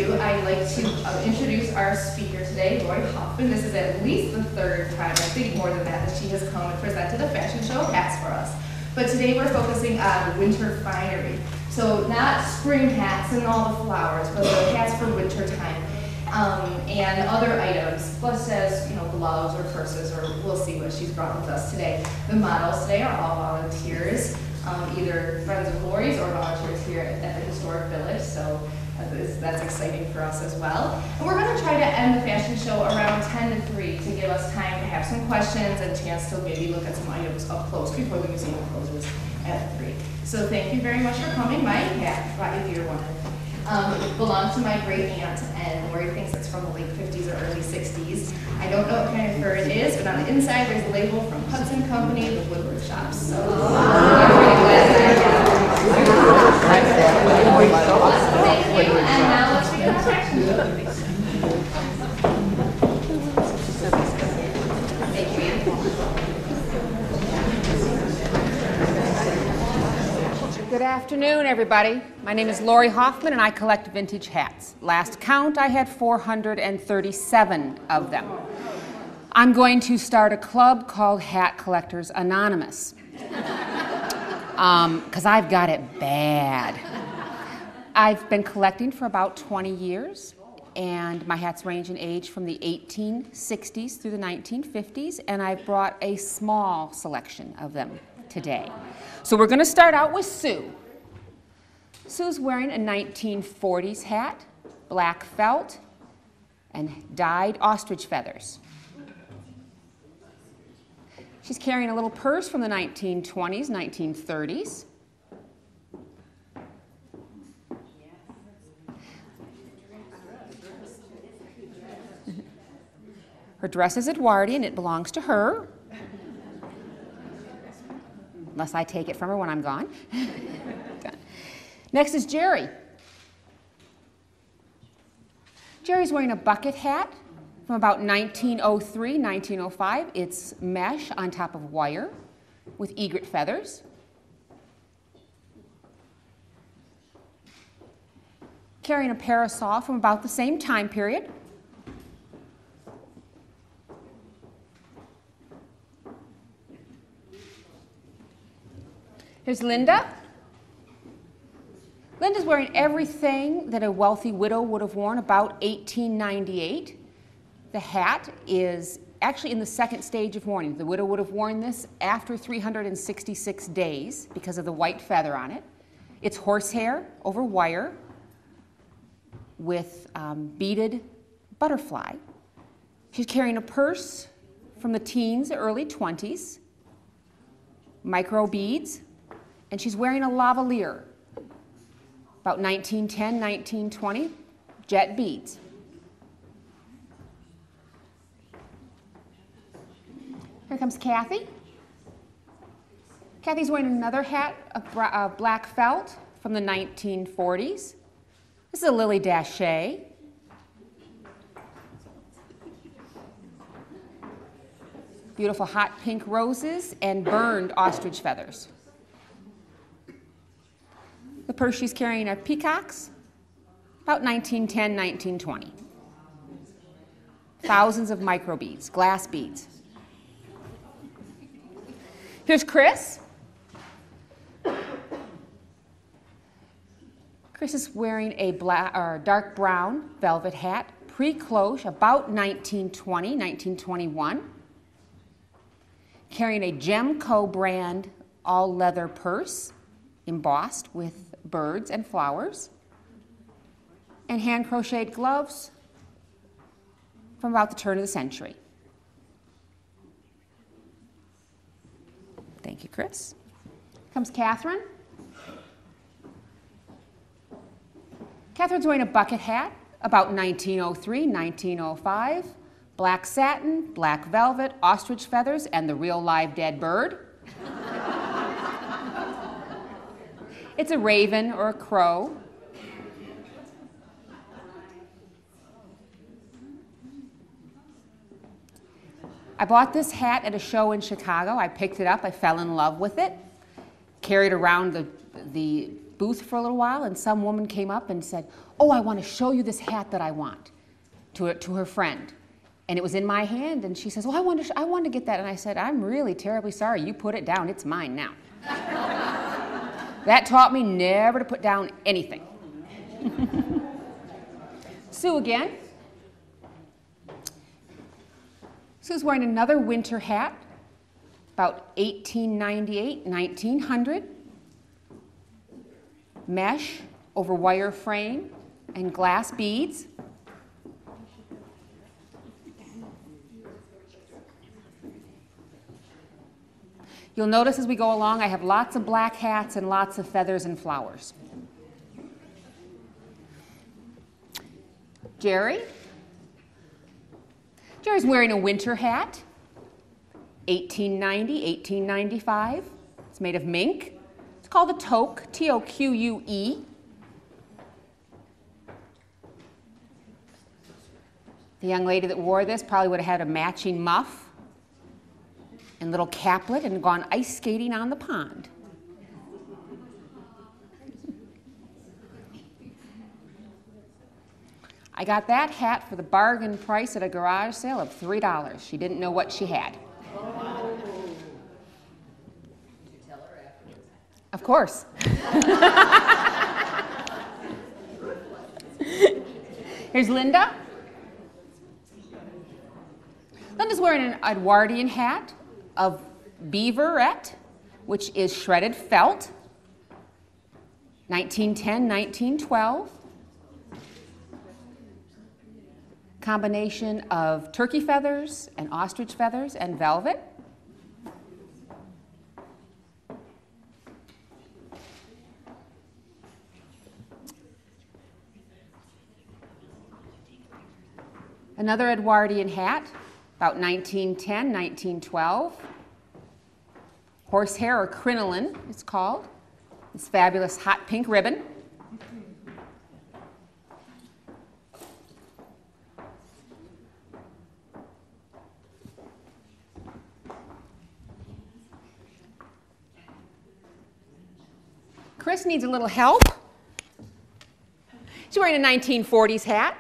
do, I'd like to introduce our speaker today, Lori Hoffman. This is at least the third time, I think more than that she has come and presented a fashion show of hats for us. But today we're focusing on winter finery. So not spring hats and all the flowers, but the hats for winter time. And other items, plus as gloves or purses, or we'll see what she's brought with us today. The models today are all volunteers, either friends of Lori's or volunteers here at the Historic Village, so that's exciting for us as well. And we're going to try to end the fashion show around 10 to 3 to give us time to have some questions and a chance to maybe look at some items up close before the museum closes at 3. So thank you very much for coming. My hat, brought you dear one. Belongs to my great aunt, and Lori thinks it's from the late 50s or early 60s. I don't know what kind of fur it is, but on the inside there's a label from Hudson Company, the Woodward Shops. So I'm pretty glad Thank you, and now let's begin our fashion show. Thank you. Good afternoon, everybody. My name is Lori Hoffman, and I collect vintage hats. Last count, I had 437 of them. I'm going to start a club called Hat Collectors Anonymous, because I've got it bad. I've been collecting for about 20 years, and my hats range in age from the 1860s through the 1950s, and I've brought a small selection of them today. So we're going to start out with Sue. Sue's wearing a 1940s hat, black felt, and dyed ostrich feathers. She's carrying a little purse from the 1920s, 1930s. Her dress is Edwardian, it belongs to her. Unless I take it from her when I'm gone. Next is Jerry. Jerry's wearing a bucket hat from about 1903, 1905. It's mesh on top of wire with egret feathers. Carrying a parasol from about the same time period. Here's Linda. Linda's wearing everything that a wealthy widow would have worn about 1898. The hat is actually in the second stage of mourning. The widow would have worn this after 366 days because of the white feather on it. It's horsehair over wire with beaded butterfly. She's carrying a purse from the teens, early 20s, micro beads, and she's wearing a lavalier, about 1910, 1920, jet beads. Here comes Kathy. Kathy's wearing another hat of black felt from the 1940s. This is a Lily Daché. Beautiful hot pink roses and burned ostrich feathers. The purse she's carrying are peacocks, about 1910, 1920. Thousands of micro beads, glass beads. Here's Chris. Chris is wearing a dark brown velvet hat, pre-cloche, about 1920, 1921. Carrying a Gemco brand all-leather purse, embossed with birds and flowers, and hand-crocheted gloves from about the turn of the century. Thank you, Chris. Here comes Catherine. Catherine's wearing a bucket hat, about 1903, 1905, black satin, black velvet, ostrich feathers, and the real live dead bird. It's a raven or a crow. I bought this hat at a show in Chicago. I picked it up. I fell in love with it. Carried around the booth for a little while, and some woman came up and said, "Oh, I want to show you this hat that I want," to her friend. And it was in my hand, and she says, "Well, I want to get that." And I said, "I'm really terribly sorry. You put it down. It's mine now." That taught me never to put down anything. Sue again. Sue's wearing another winter hat, about 1898, 1900. Mesh over wire frame and glass beads. You'll notice as we go along, I have lots of black hats and lots of feathers and flowers. Jerry. Jerry's wearing a winter hat, 1890, 1895. It's made of mink. It's called a toque, T-O-Q-U-E. The young lady that wore this probably would have had a matching muff and little caplet and gone ice skating on the pond. I got that hat for the bargain price at a garage sale of $3. She didn't know what she had. Of course. Here's Linda. Linda's wearing an Edwardian hat of beaverette, which is shredded felt, 1910, 1912. Combination of turkey feathers and ostrich feathers and velvet. Another Edwardian hat, about 1910, 1912. Horsehair or crinoline, it's called. This fabulous hot pink ribbon. Chris needs a little help. She's wearing a 1940s hat.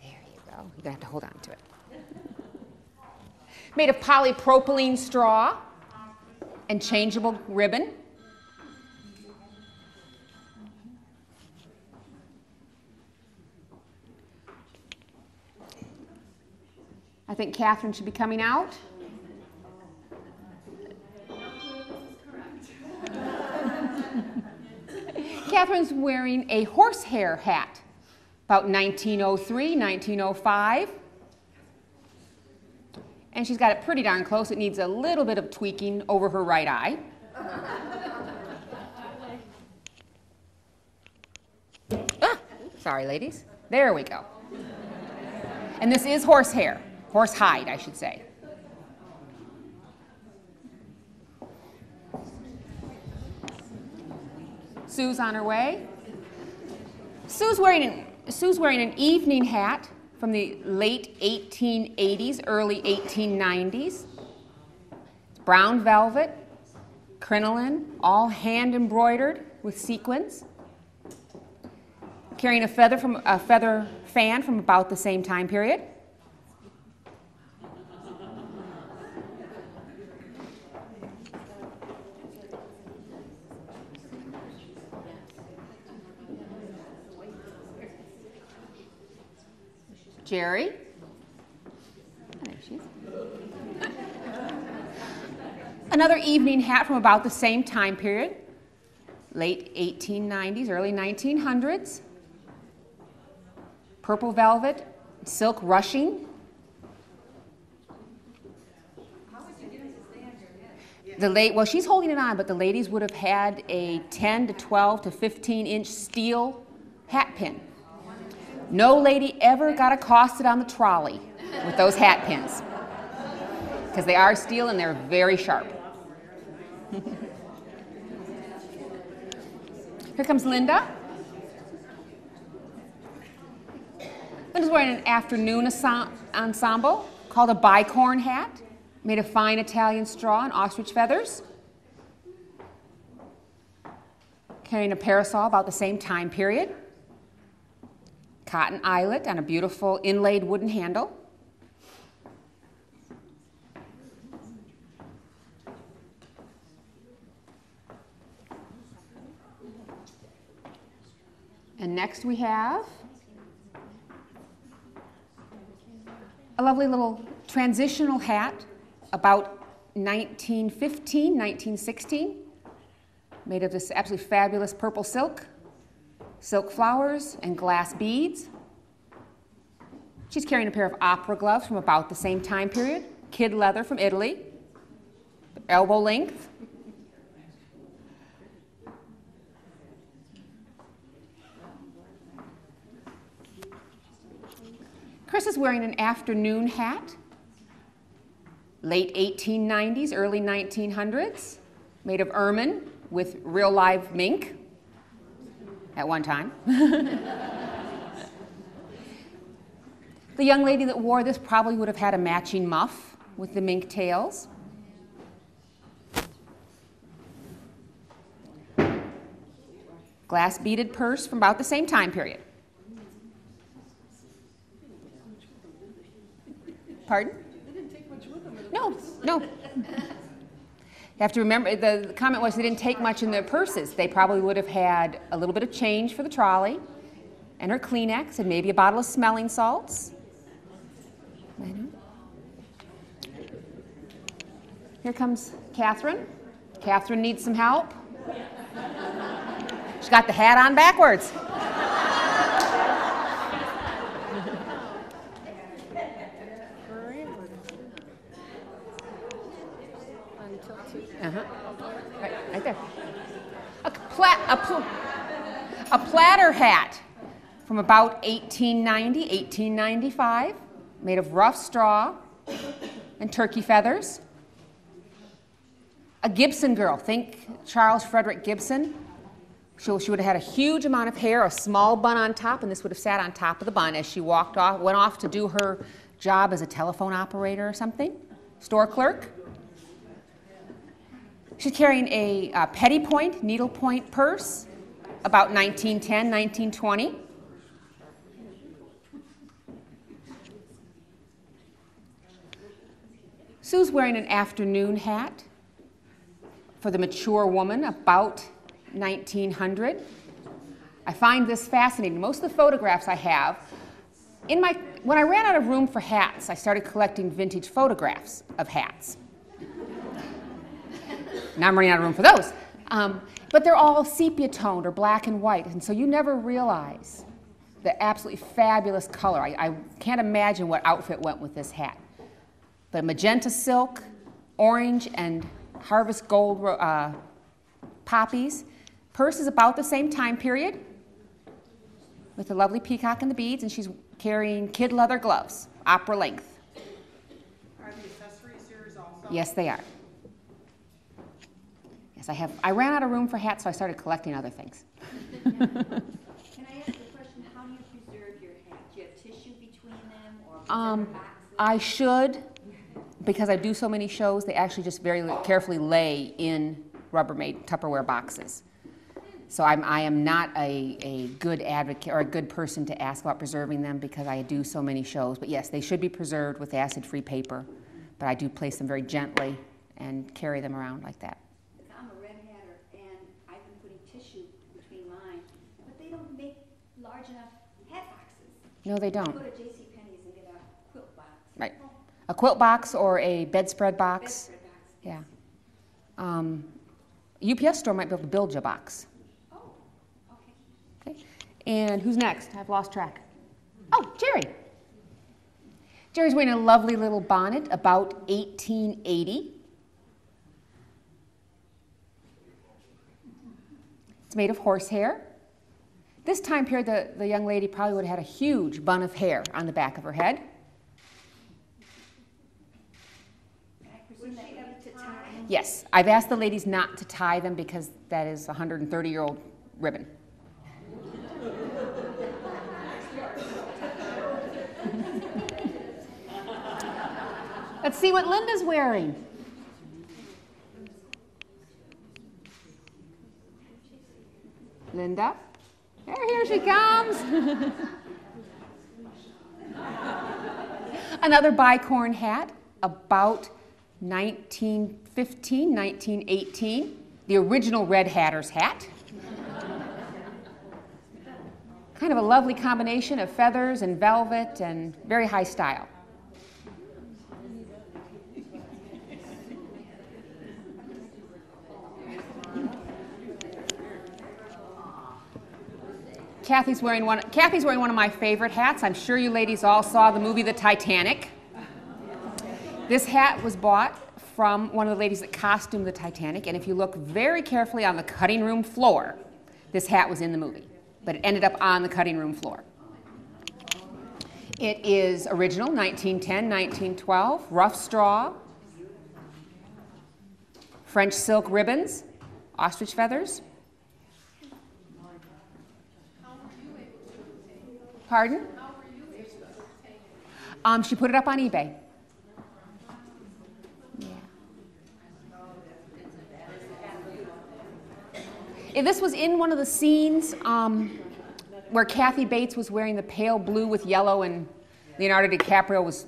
There you go. You're going to have to hold on to it. Made of polypropylene straw and changeable ribbon. I think Catherine should be coming out. Catherine's wearing a horsehair hat, about 1903, 1905. And she's got it pretty darn close. It needs a little bit of tweaking over her right eye. Sorry, ladies. There we go. And this is horsehair, horse hide, I should say. Sue's on her way. Sue's wearing an evening hat from the late 1880s, early 1890s. It's brown velvet, crinoline, all hand embroidered with sequins. Carrying a feather fan from about the same time period. Jerry. Oh, there she is. Another evening hat from about the same time period, late 1890s, early 1900s. Purple velvet, silk ruching. Well, she's holding it on, but the ladies would have had a 10 to 12 to 15-inch steel hat pin. No lady ever got accosted on the trolley with those hat pins because they are steel and they're very sharp. Here comes Linda. Linda's wearing an afternoon ensemble called a bicorn hat, made of fine Italian straw and ostrich feathers. Carrying a parasol about the same time period. Cotton eyelet on a beautiful inlaid wooden handle. And next we have a lovely little transitional hat about 1915, 1916, made of this absolutely fabulous purple silk, silk flowers, and glass beads. She's carrying a pair of opera gloves from about the same time period, kid leather from Italy, elbow length. Chris is wearing an afternoon hat, late 1890s, early 1900s, made of ermine with real live mink at one time. The young lady that wore this probably would have had a matching muff with the mink tails. Glass beaded purse from about the same time period. Pardon? They didn't take much with them. No. You have to remember, the comment was they didn't take much in their purses. They probably would have had a little bit of change for the trolley, and her Kleenex, and maybe a bottle of smelling salts. Here comes Catherine. Catherine needs some help. She's got the hat on backwards. Right there. A platter hat from about 1890, 1895, made of rough straw and turkey feathers. A Gibson girl, think Charles Frederick Gibson. She would have had a huge amount of hair, a small bun on top, and this would have sat on top of the bun as she went off to do her job as a telephone operator or something, store clerk. She's carrying a petty point, needlepoint purse, about 1910, 1920. Sue's wearing an afternoon hat for the mature woman, about 1900. I find this fascinating. Most of the photographs I have, when I ran out of room for hats, I started collecting vintage photographs of hats. Now I'm running out of room for those. But they're all sepia toned or black and white, and so you never realize the absolutely fabulous color. I can't imagine what outfit went with this hat. But magenta silk, orange, and harvest gold poppies. Purse is about the same time period with the lovely peacock and the beads, and she's carrying kid leather gloves, opera length. Are the accessories yours also? Yes, they are. Yes, I ran out of room for hats, so I started collecting other things. Can I ask a question? How do you preserve your hat? Do you have tissue between them or boxes? I should, because I do so many shows, they actually just very carefully lay in Rubbermaid Tupperware boxes. So I am not a good advocate or a good person to ask about preserving them because I do so many shows. But yes, they should be preserved with acid-free paper, but I do place them very gently and carry them around like that. I'm a red hatter, and I've been putting tissue between mine, but they don't make large enough hat boxes. No, they don't. Go to JCPenney's and get a quilt box. Right. A quilt box or a bedspread box. Bedspread box. Yeah. UPS store might be able to build you a box. Oh, okay. Okay. And who's next? I've lost track. Oh, Jerry. Jerry's wearing a lovely little bonnet, about 1880. It's made of horsehair. This time period, the young lady probably would have had a huge bun of hair on the back of her head. Yes, I've asked the ladies not to tie them because that is a 130-year-old ribbon. Let's see what Linda's wearing. Linda, here she comes. Another bicorn hat, about 1915, 1918, the original Red Hatter's hat. Kind of a lovely combination of feathers and velvet and very high style. Kathy's wearing one of my favorite hats. I'm sure you ladies all saw the movie The Titanic. This hat was bought from one of the ladies that costumed the Titanic, and if you look very carefully on the cutting room floor, this hat was in the movie, but it ended up on the cutting room floor. It is original, 1910, 1912, rough straw, French silk ribbons, ostrich feathers. Pardon? She put it up on eBay. Yeah. This was in one of the scenes where Kathy Bates was wearing the pale blue with yellow and Leonardo DiCaprio was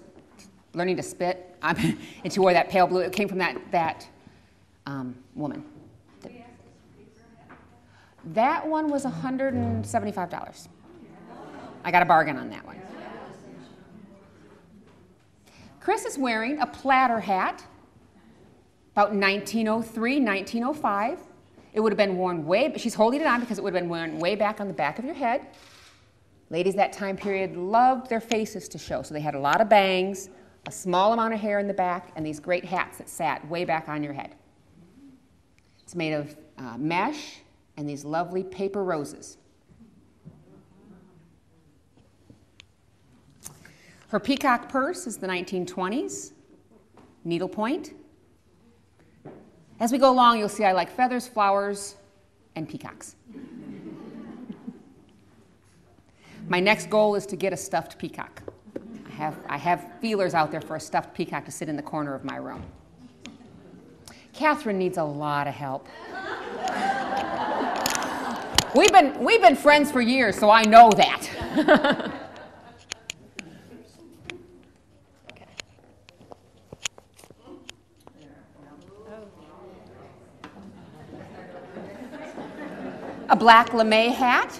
learning to spit. And she wore that pale blue. It came from that woman. That one was $175. I got a bargain on that one. Chris is wearing a platter hat, about 1903, 1905. It would have been worn she's holding it on because it would have been worn way back on the back of your head. Ladies that time period loved their faces to show, so they had a lot of bangs, a small amount of hair in the back, and these great hats that sat way back on your head. It's made of mesh and these lovely paper roses. Her peacock purse is the 1920s, needlepoint. As we go along, you'll see I like feathers, flowers, and peacocks. My next goal is to get a stuffed peacock. I have feelers out there for a stuffed peacock to sit in the corner of my room. Catherine needs a lot of help. We've been friends for years, so I know that. A black lame hat,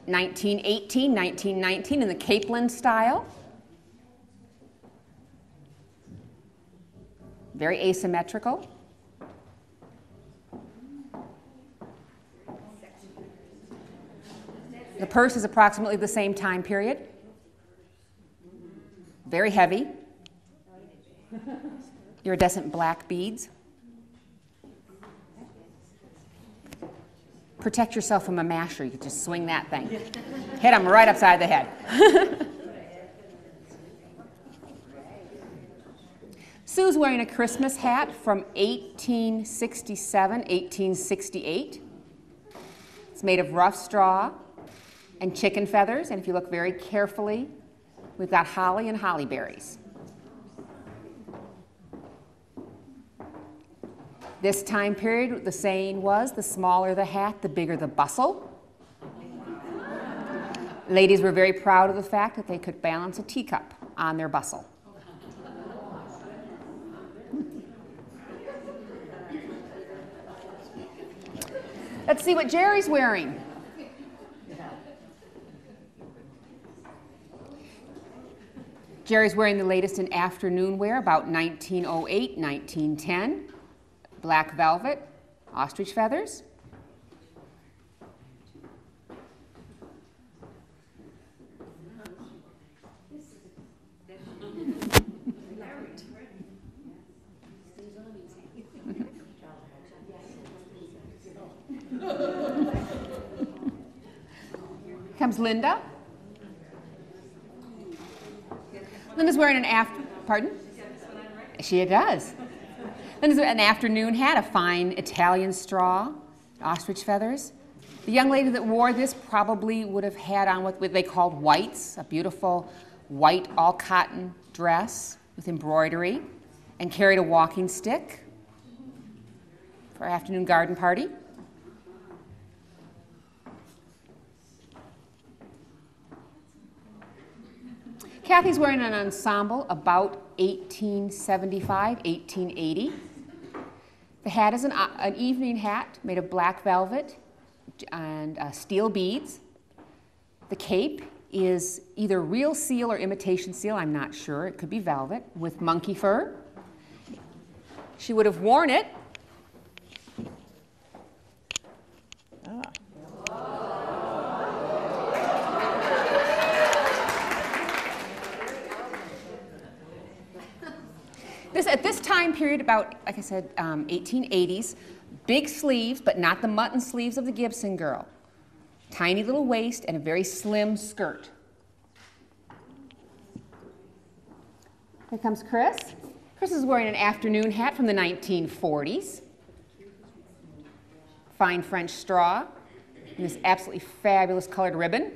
1918, 1919, in the Capeland style. Very asymmetrical. The purse is approximately the same time period. Very heavy. Iridescent black beads. Protect yourself from a masher. You could just swing that thing. Hit them right upside the head. Sue's wearing a Christmas hat from 1867, 1868. It's made of rough straw and chicken feathers, and if you look very carefully, we've got holly and holly berries. This time period, the saying was, the smaller the hat, the bigger the bustle. Ladies were very proud of the fact that they could balance a teacup on their bustle. Let's see what Jerry's wearing. Jerry's wearing the latest in afternoon wear, about 1908, 1910. Black velvet, ostrich feathers. Comes Linda. Linda's wearing pardon? She does. Linda's an afternoon hat, a fine Italian straw, ostrich feathers. The young lady that wore this probably would have had on what they called whites, a beautiful white all-cotton dress with embroidery. and carried a walking stick for our afternoon garden party. Kathy's wearing an ensemble about 1875, 1880. The hat is an evening hat made of black velvet and steel beads. The cape is either real seal or imitation seal, I'm not sure. It could be velvet with monkey fur. She would have worn it. At this time period, about, like I said, 1880s, big sleeves, but not the mutton sleeves of the Gibson girl. Tiny little waist and a very slim skirt. Here comes Chris. Chris is wearing an afternoon hat from the 1940s. Fine French straw and this absolutely fabulous colored ribbon.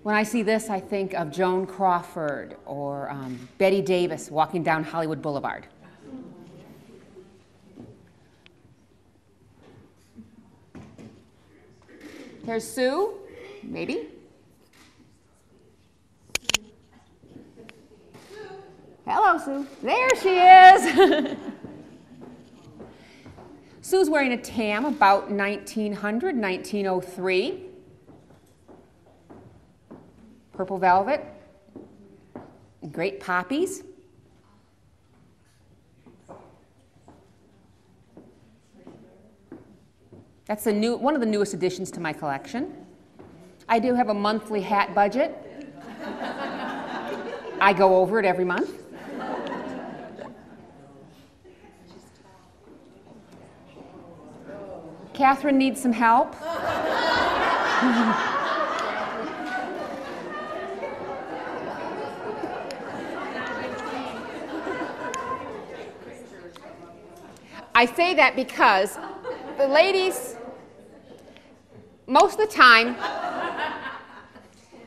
When I see this, I think of Joan Crawford or Betty Davis walking down Hollywood Boulevard. Here's Sue, maybe. Hello, Sue. There she is. Sue's wearing a tam about 1900, 1903. Purple velvet, great poppies. That's one of the newest additions to my collection. I do have a monthly hat budget. I go over it every month. Catherine needs some help. I say that because the ladies, most of the time,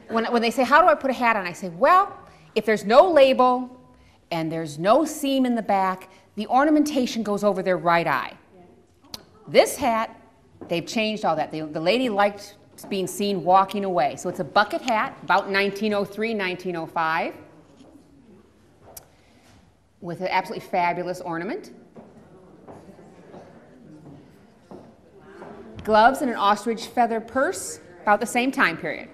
when they say, how do I put a hat on? I say, well, if there's no label and there's no seam in the back, the ornamentation goes over their right eye. This hat, they've changed all that. The lady liked being seen walking away. So it's a bucket hat, about 1903, 1905, with an absolutely fabulous ornament. Gloves and an ostrich feather purse, about the same time period.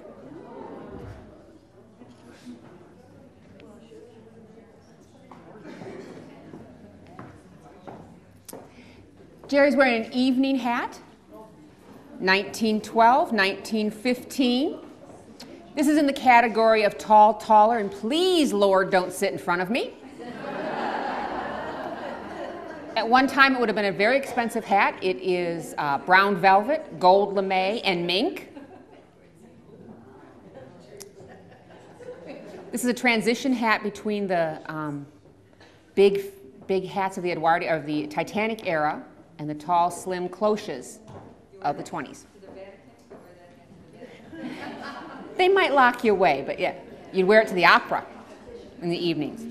Jerry's wearing an evening hat, 1912, 1915. This is in the category of tall, taller, and please, Lord, don't sit in front of me. At one time, it would have been a very expensive hat. It is brown velvet, gold lame, and mink. This is a transition hat between the big hats of the Titanic era and the tall, slim cloches of the 20s. They might lock you away, but yeah, you'd wear it to the opera in the evenings.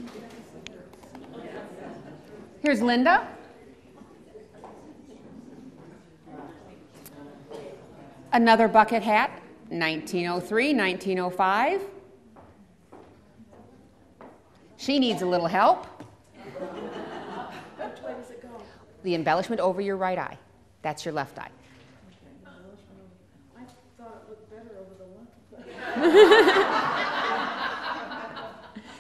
Here's Linda. Another bucket hat, 1903, 1905. She needs a little help. Which way does it go? The embellishment over your right eye. That's your left eye. I thought it looked better over the left.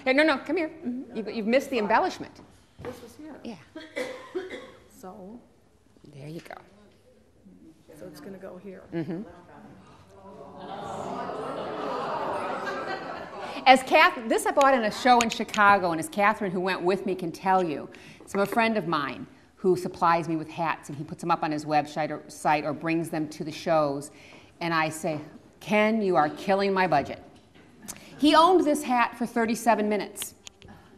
Hey, no, come here. You've missed the embellishment. This was here. Yeah. So There you go. it's going to go here. Mm-hmm. This I bought in a show in Chicago, and as Catherine, who went with me, can tell you, it's from a friend of mine who supplies me with hats, and he puts them up on his website or brings them to the shows. And I say, Ken, you are killing my budget. He owned this hat for 37 minutes.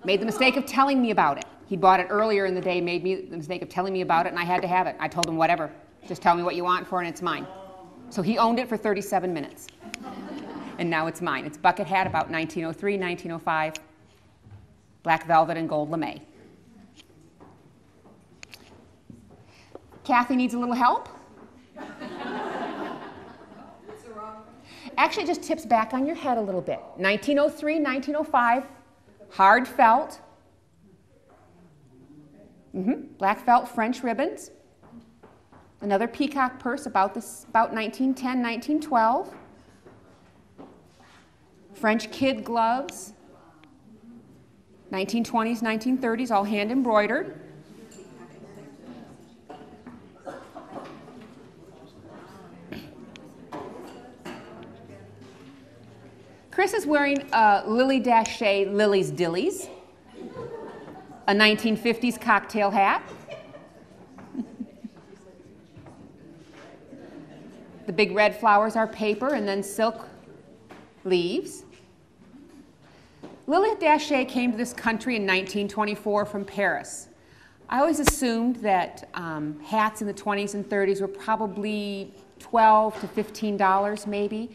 Made the mistake of telling me about it. He bought it earlier in the day, made me the mistake of telling me about it, and I had to have it. I told him whatever. Just tell me what you want for it and it's mine. So he owned it for 37 minutes. And now it's mine. It's bucket hat, about 1903, 1905. Black velvet and gold lame. Kathy needs a little help. Actually, it just tips back on your head a little bit. 1903, 1905, hard felt. Black felt French ribbons. Another peacock purse about 1910, 1912. French kid gloves. 1920s, 1930s, all hand embroidered. Chris is wearing a Lily Daché Lily's Dillies, a 1950s cocktail hat. The big red flowers are paper and then silk leaves. Lily Daché came to this country in 1924 from Paris. I always assumed that hats in the 20s and 30s were probably $12 to $15 maybe.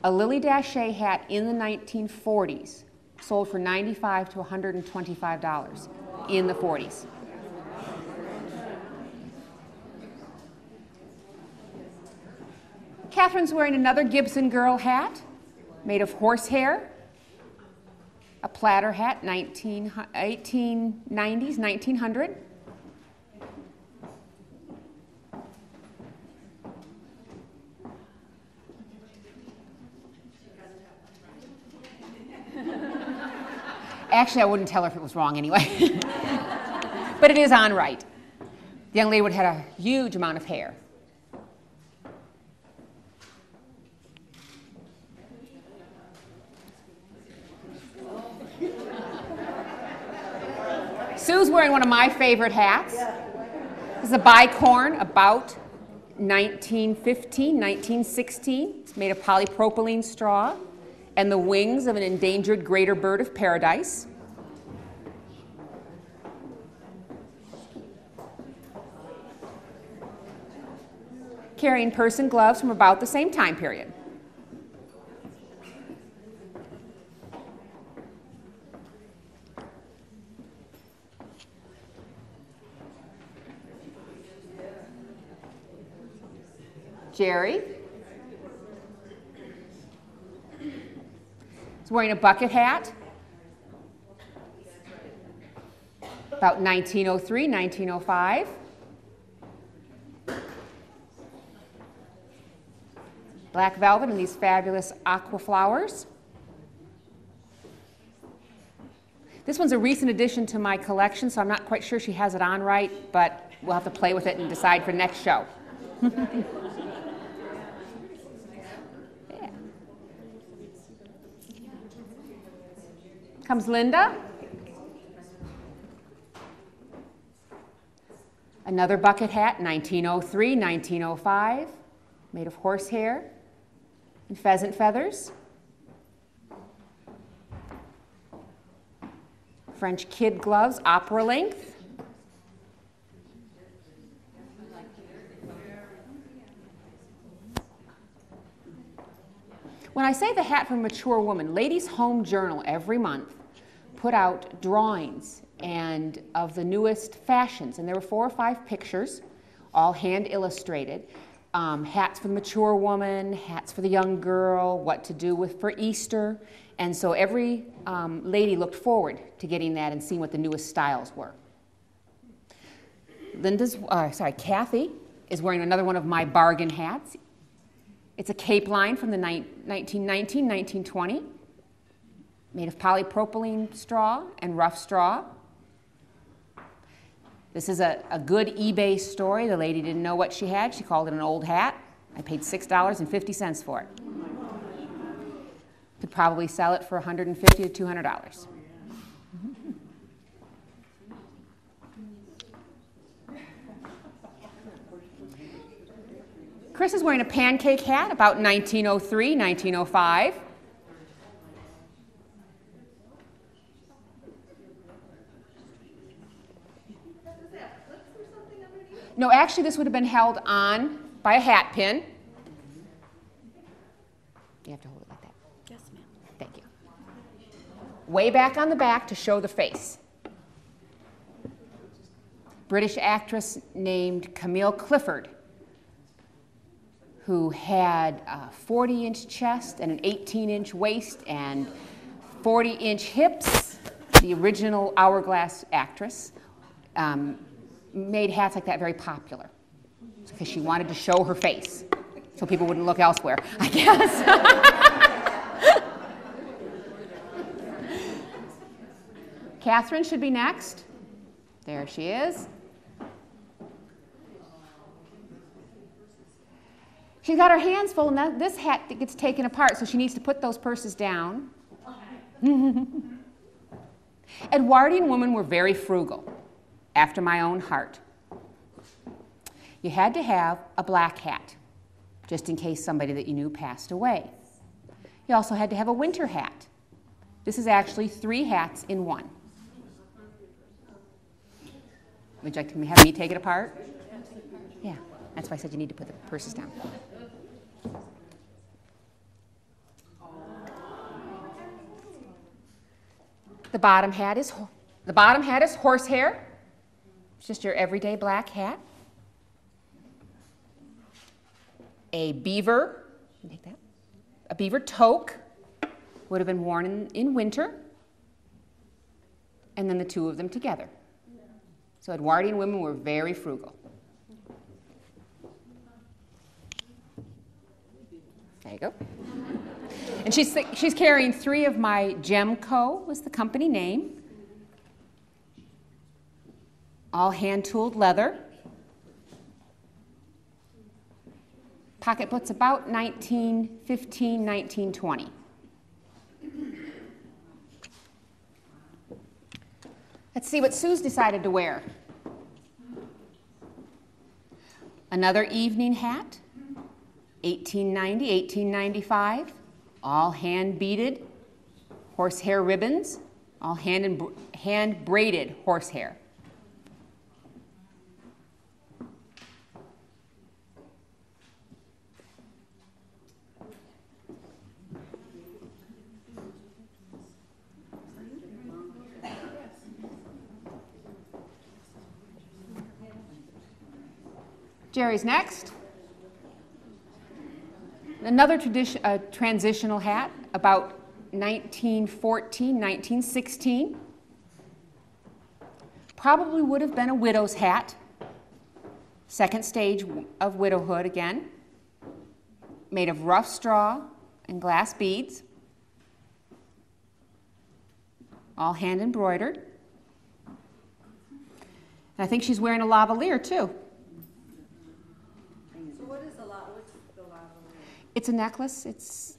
A Lily Daché hat in the 1940s sold for $95 to $125 in the 40s. Catherine's wearing another Gibson girl hat made of horsehair, a platter hat, 1890s, 1900. Actually, I wouldn't tell her if it was wrong anyway. But it is on right. The young lady would have had a huge amount of hair. Sue's wearing one of my favorite hats. This is a bicorn, about 1915, 1916. It's made of polypropylene straw and the wings of an endangered greater bird of paradise. Carrying purse and gloves from about the same time period. Jerry is wearing a bucket hat, about 1903, 1905. Black velvet and these fabulous aqua flowers. This one's a recent addition to my collection, so I'm not quite sure she has it on right, but we'll have to play with it and decide for next show. Yeah. Comes Linda. Another bucket hat, 1903, 1905, made of horsehair and pheasant feathers. French kid gloves, opera length. When I say the hat for a mature woman, Ladies' Home Journal every month put out drawings and of the newest fashions, and there were 4 or 5 pictures, all hand illustrated. Hats for the mature woman, hats for the young girl, what to do for Easter. And so every lady looked forward to getting that and seeing what the newest styles were. Kathy is wearing another one of my bargain hats. It's a cape line from the 1919, 1920, made of polypropylene straw and rough straw. This is a good eBay story. The lady didn't know what she had. She called it an old hat. I paid $6.50 for it. Could probably sell it for $150 to $200. Chris is wearing a pancake hat, about 1903, 1905. No, actually this would have been held on by a hat pin. You have to hold it like that. Yes, ma'am. Thank you. Way back on the back to show the face. British actress named Camille Clifford, who had a 40-inch chest and an 18-inch waist and 40-inch hips, the original hourglass actress, made hats like that very popular because she wanted to show her face so people wouldn't look elsewhere, I guess. Catherine should be next. There she is. She's got her hands full, and this hat gets taken apart, so she needs to put those purses down. Edwardian women were very frugal, after my own heart. You had to have a black hat, just in case somebody that you knew passed away. You also had to have a winter hat. This is actually 3 hats in one. Would you like to have me take it apart? Yeah, that's why I said you need to put the purses down. The bottom hat is horsehair. It's just your everyday black hat. A beaver toque would have been worn in winter, and then the two of them together. So Edwardian women were very frugal. There you go. And she's carrying 3 of my Gemco, was the company name. All hand-tooled leather. Pocketbook's about 1915, 1920. Let's see what Sue's decided to wear. Another evening hat, 1890, 1895. All hand-beaded horsehair ribbons, all hand-braided horsehair. Jerry's next. Another transitional hat, about 1914, 1916. Probably would have been a widow's hat. Second stage of widowhood again. Made of rough straw and glass beads. All hand embroidered. And I think she's wearing a lavalier too. It's a necklace. It's,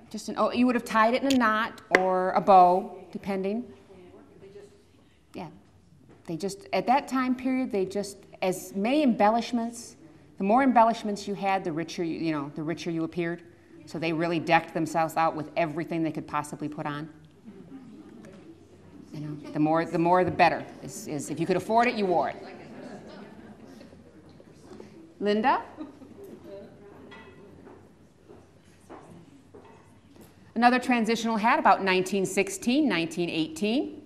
just you would have tied it in a knot or a bow, depending. Yeah. They just, at that time period, as many embellishments, the more embellishments you had, the richer you appeared. So they really decked themselves out with everything they could possibly put on. The more the better. Is if you could afford it, you wore it. Linda? Another transitional hat, about 1916, 1918.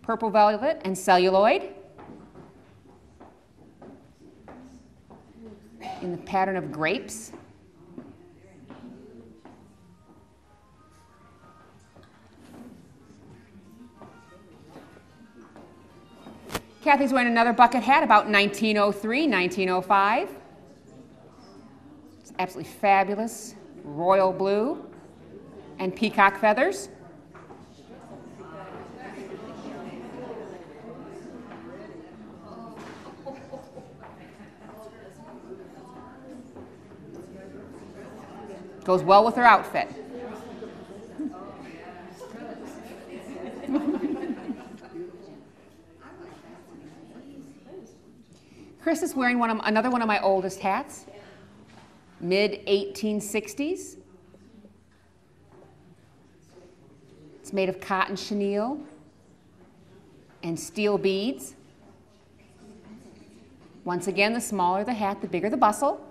Purple velvet and celluloid. In the pattern of grapes. Kathy's wearing another bucket hat, about 1903, 1905. It's absolutely fabulous. Royal blue and peacock feathers. Goes well with her outfit. Chris is wearing another one of my oldest hats, mid-1860s. It's made of cotton chenille and steel beads. Once again, the smaller the hat, the bigger the bustle.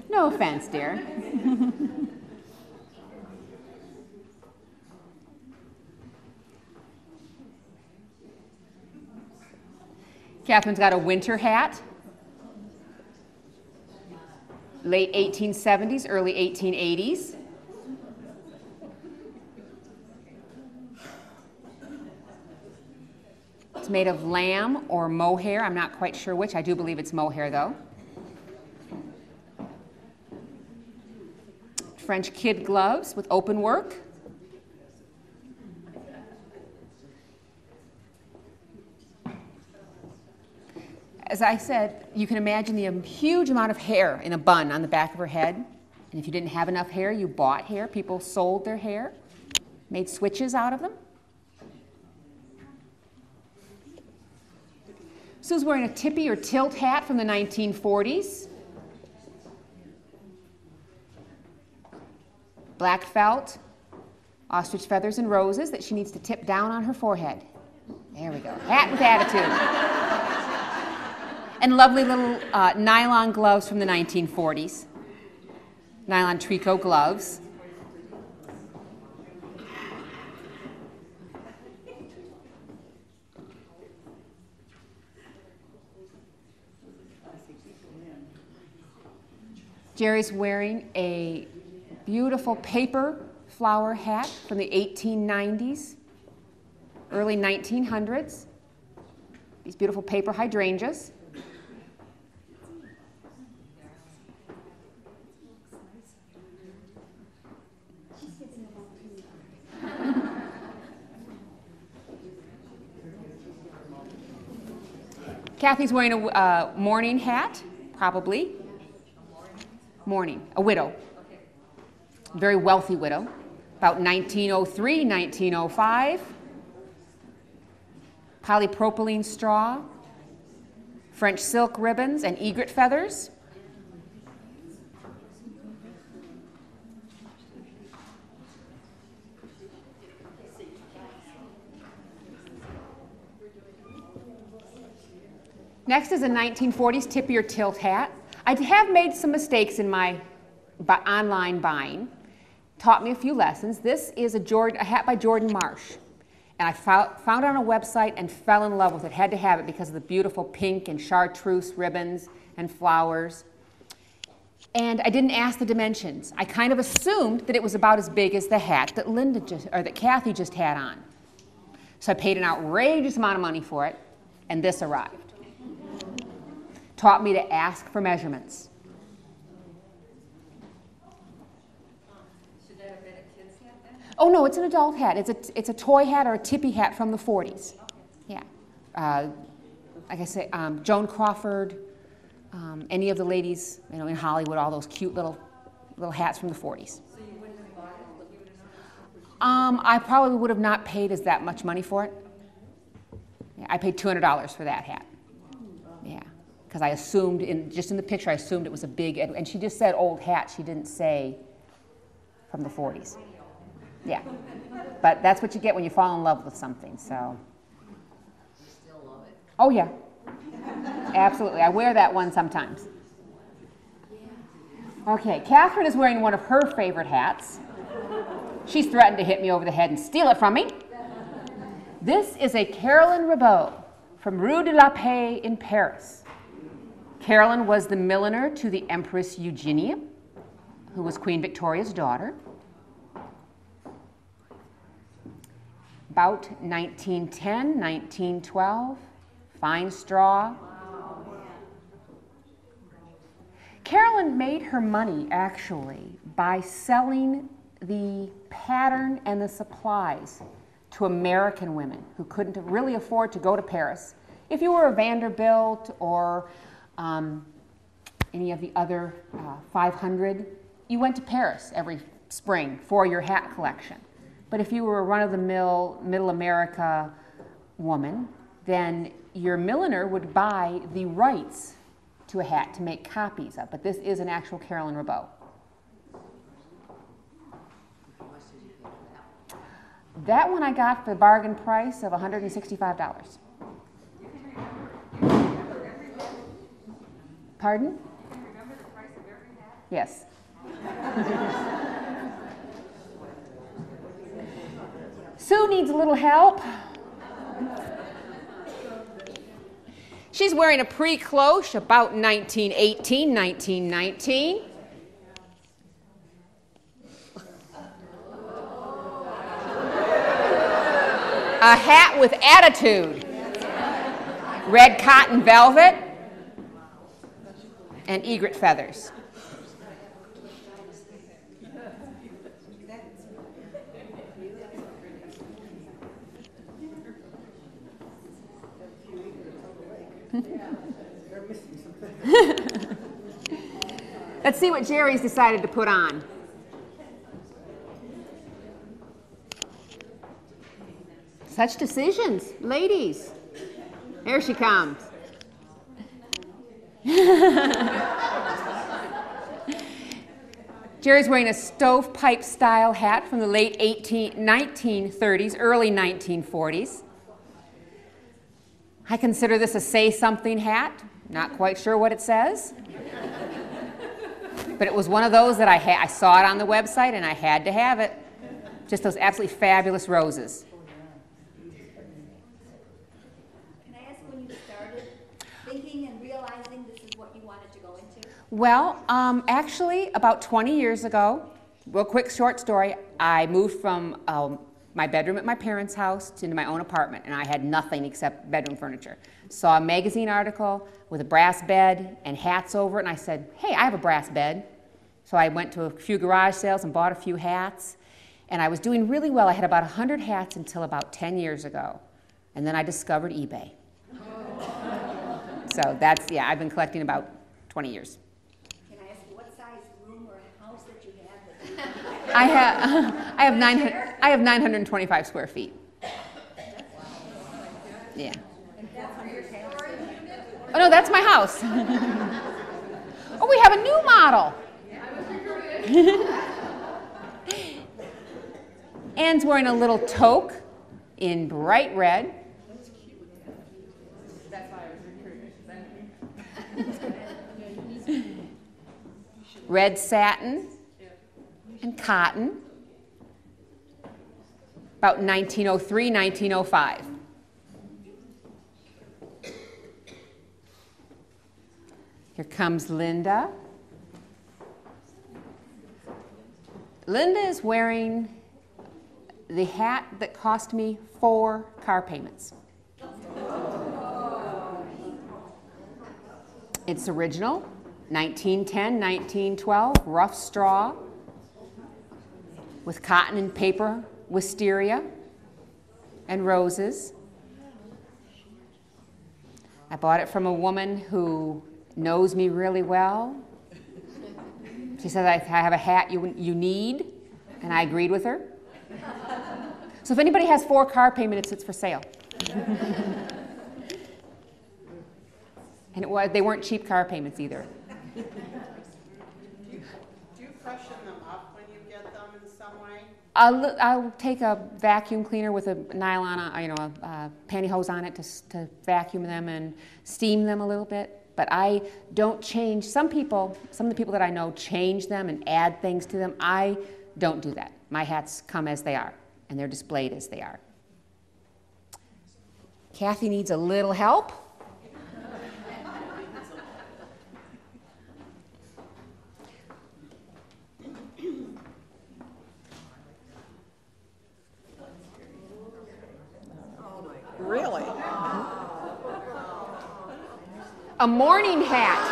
No offense, dear. Catherine's got a winter hat. Late 1870s, early 1880s. It's made of lamb or mohair. I'm not quite sure which. I do believe it's mohair, though. French kid gloves with open work. As I said, you can imagine the huge amount of hair in a bun on the back of her head. And if you didn't have enough hair, you bought hair. People sold their hair, made switches out of them. Sue's wearing a tippy or tilt hat from the 1940s. Black felt, ostrich feathers and roses that she needs to tip down on her forehead. There we go. Hat with attitude. And lovely little nylon gloves from the 1940s. Nylon tricot gloves. Jerry's wearing a beautiful paper flower hat from the 1890s, early 1900s. These beautiful paper hydrangeas. Kathy's wearing a mourning hat, probably. Mourning, a widow. Very wealthy widow. About 1903, 1905. Polypropylene straw, French silk ribbons, and egret feathers. Next is a 1940s tippy or tilt hat. I have made some mistakes in my online buying. Taught me a few lessons. This is a hat by Jordan Marsh. And I found it on a website and fell in love with it. Had to have it because of the beautiful pink and chartreuse ribbons and flowers. And I didn't ask the dimensions. I kind of assumed that it was about as big as the hat that Kathy just had on. So I paid an outrageous amount of money for it, and this arrived. Taught me to ask for measurements. Should that have been a kid's hat then? Oh no, it's an adult hat. It's a toy hat or a tippy hat from the 40s. Yeah. Like I say, Joan Crawford, any of the ladies, in Hollywood, all those cute little hats from the 40s. So you wouldn't have bought it, but you would have not? I probably would have not paid as that much money for it. Yeah, I paid $200 for that hat. Yeah. Because I assumed, just in the picture, I assumed it was a big, and she just said old hat. She didn't say from the 40s. Yeah. But that's what you get when you fall in love with something, so. You still love it. Oh, yeah. Absolutely. I wear that one sometimes. Okay, Catherine is wearing one of her favorite hats. She's threatened to hit me over the head and steal it from me. This is a Caroline Ribaud from Rue de la Paix in Paris. Caroline was the milliner to the Empress Eugenia, who was Queen Victoria's daughter. About 1910, 1912, fine straw. Caroline made her money, actually, by selling the pattern and the supplies to American women who couldn't really afford to go to Paris. If you were a Vanderbilt or any of the other 500, you went to Paris every spring for your hat collection. But if you were a run-of-the-mill, middle America woman, then your milliner would buy the rights to a hat to make copies of. But this is an actual Caroline Ribaud. How much did you pay for that? That one I got for the bargain price of $165. Pardon? Yes. Sue needs a little help. She's wearing a pre-cloche about 1918, 1919. A hat with attitude. Red cotton velvet and egret feathers. Let's see what Jerry's decided to put on. Such decisions, ladies. Here she comes. Jerry's wearing a stovepipe style hat from the late 1930s, early 1940s. I consider this a say-something hat. Not quite sure what it says. But it was one of those that I saw it on the website and I had to have it. Just those absolutely fabulous roses. Can I ask when you started thinking and realizing this is what you wanted to go into? Well, actually, about 20 years ago, real quick short story, I moved from my bedroom at my parents' house into my own apartment, and I had nothing except bedroom furniture. Saw a magazine article with a brass bed and hats over it, and I said, hey, I have a brass bed. So I went to a few garage sales and bought a few hats, and I was doing really well. I had about 100 hats until about 10 years ago, and then I discovered eBay. So that's, yeah, I've been collecting about 20 years. Can I ask you what size room or house that you have? I have 925 square feet. Yeah. Oh no, that's my house. Oh, we have a new model. Anne's wearing a little toque in bright red. That's why I was recruited. Red satin and cotton. About 1903, 1905. Here comes Linda. Linda is wearing the hat that cost me 4 car payments. It's original, 1910, 1912, rough straw with cotton and paper wisteria and roses. I bought it from a woman who knows me really well. She said, I have a hat you need, and I agreed with her. So if anybody has 4 car payments, it's for sale. And they weren't cheap car payments either. Do you freshen them up when you get them in some way? I'll take a vacuum cleaner with a nylon, a pantyhose on it to vacuum them and steam them a little bit. But I don't change. Some of the people that I know change them and add things to them. I don't do that. My hats come as they are, and they're displayed as they are. Kathy needs a little help. Really? A morning hat.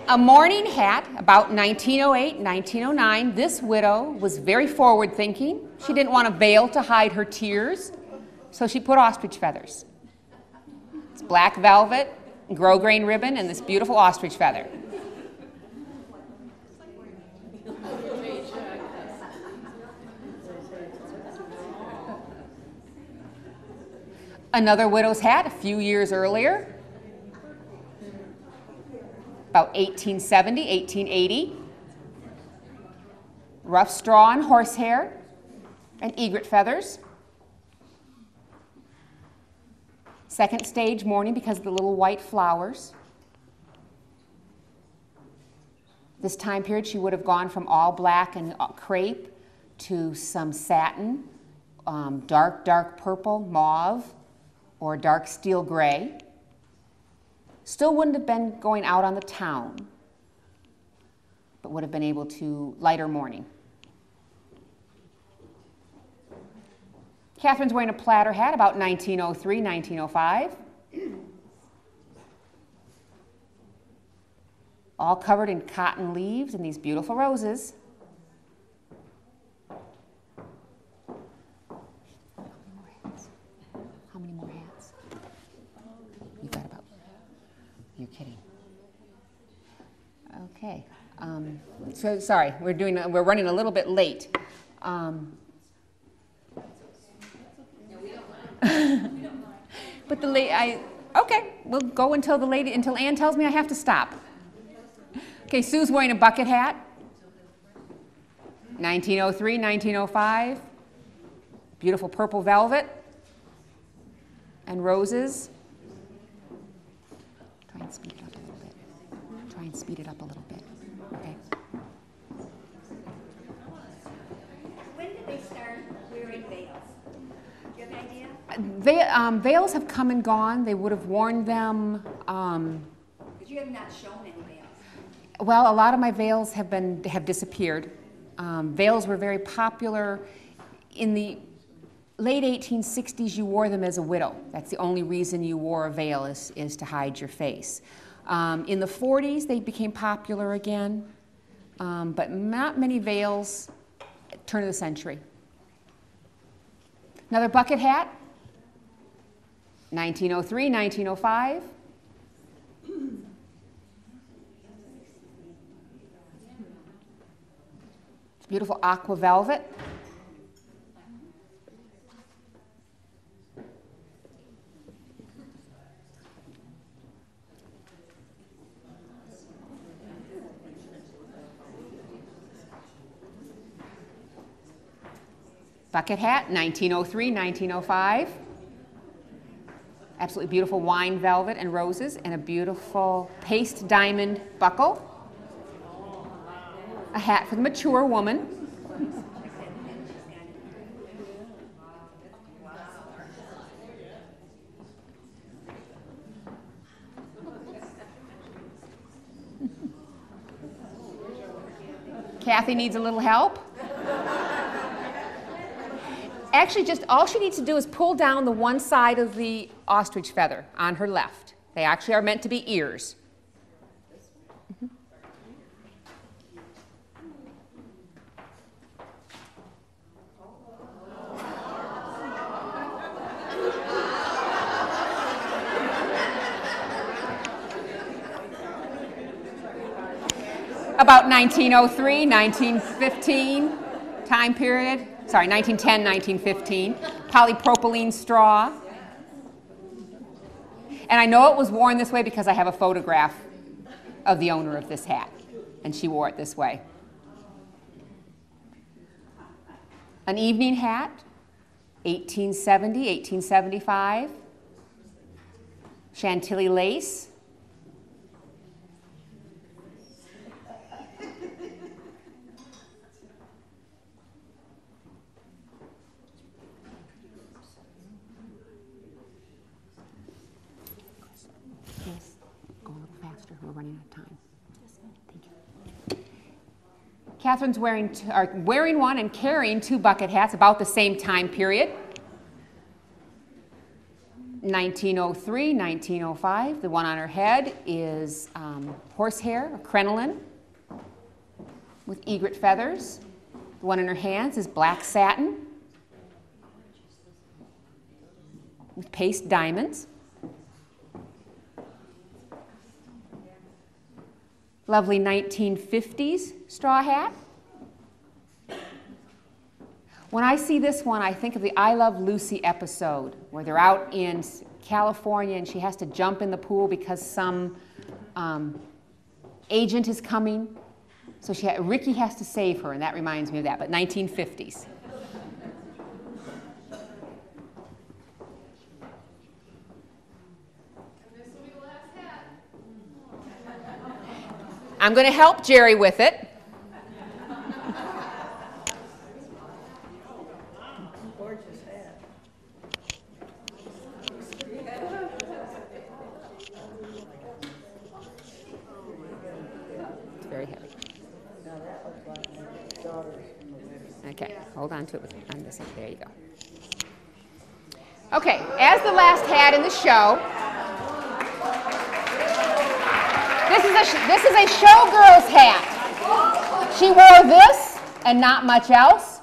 A morning hat, about 1908, 1909. This widow was very forward-thinking. She didn't want a veil to hide her tears, so she put ostrich feathers. It's black velvet, grosgrain ribbon, and this beautiful ostrich feather. Another widow's hat a few years earlier, about 1870, 1880. Rough straw and horsehair and egret feathers. Second stage mourning because of the little white flowers. This time period, she would have gone from all black and crepe to some satin, dark purple, mauve, or dark steel gray. Still wouldn't have been going out on the town, but would have been able to lighter mourning. Catherine's wearing a platter hat about 1903, 1905. All covered in cotton leaves and these beautiful roses. How many more hats? You've got about, you're kidding. Okay. So sorry, we're running a little bit late. But okay, we'll go until Ann tells me I have to stop. Okay, Sue's wearing a bucket hat. 1903, 1905. Beautiful purple velvet and roses. Try and speed it up a little bit. Try and speed it up a little bit. Okay. When did they start wearing veils? Do you have an idea? Veils have come and gone. They would have worn them. Because you have not shown any veils. Well, a lot of my veils have disappeared. Veils were very popular in the late 1860s. You wore them as a widow. That's the only reason you wore a veil is to hide your face. In the 40s, they became popular again, but not many veils at turn of the century. Another bucket hat, 1903, 1905. Beautiful aqua velvet. Bucket hat, 1903, 1905. Absolutely beautiful wine velvet and roses, and a beautiful paste diamond buckle. A hat for the mature woman. Kathy needs a little help. Actually, just all she needs to do is pull down the one side of the ostrich feather on her left. They actually are meant to be ears. About 1903, 1915 time period. Sorry, 1910, 1915. Polypropylene straw. And I know it was worn this way because I have a photograph of the owner of this hat, and she wore it this way. An evening hat, 1870, 1875. Chantilly lace. We're running out of time. Thank you. Catherine's wearing one and carrying two bucket hats about the same time period. 1903, 1905. The one on her head is horsehair, or crinoline, with egret feathers. The one in her hands is black satin with paste diamonds. Lovely 1950s straw hat. When I see this one, I think of the I Love Lucy episode where they're out in California and she has to jump in the pool because some agent is coming. So Ricky has to save her, and that reminds me of that, but 1950s. I'm going to help Jerry with it. Gorgeous hat. It's very heavy. Now that looks like my daughter's from the wedding. Okay, hold on to it on this end. There you go. Okay, as the last hat in the show, this is a showgirl's hat. She wore this and not much else.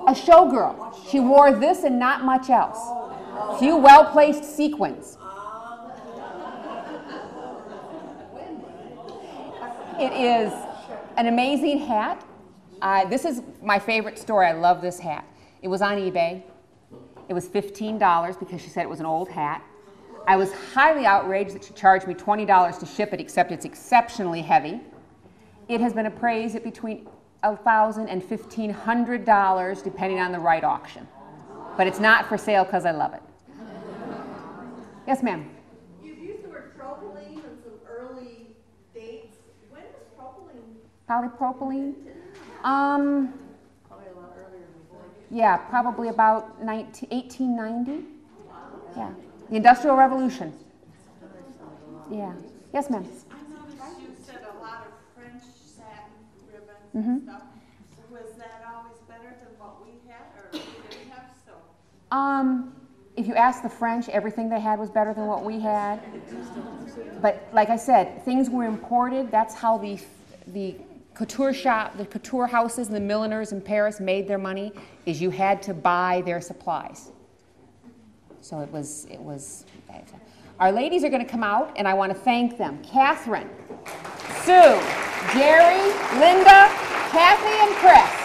A showgirl. She wore this and not much else. Few well-placed sequins. It is an amazing hat. This is my favorite story. I love this hat. It was on eBay. It was $15 because she said it was an old hat. I was highly outraged that she charged me $20 to ship it, except it's exceptionally heavy. It has been appraised at between $1,000 and $1,500, depending on the right auction. But it's not for sale because I love it. Yes, ma'am? You've used the word propylene in some early dates. When was propylene? Polypropylene? Probably a lot earlier before. Yeah, probably about 1890. Yeah, the Industrial Revolution. Yeah. Yes, ma'am? I noticed you said a lot of French satin ribbons Mm-hmm. and stuff. Was that always better than what we had, or did we have so? If you ask the French, everything they had was better than what we had. But like I said, things were imported. That's how the couture shop, the couture houses and the milliners in Paris made their money, is you had to buy their supplies. So it was. Our ladies are going to come out, and I want to thank them. Catherine, Sue, Jerry, Linda, Kathy, and Chris.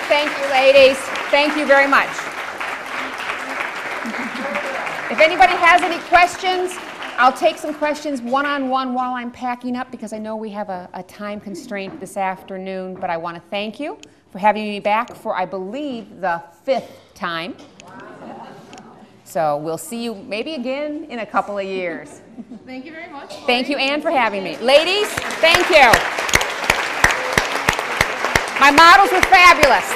Thank you, ladies. Thank you very much. If anybody has any questions, I'll take some questions one-on-one while I'm packing up because I know we have a time constraint this afternoon, but I want to thank you for having me back for, I believe, the 5th time. So we'll see you maybe again in a couple of years. Thank you very much. Thank you, Anne, for having me. Ladies, thank you. My models were fabulous.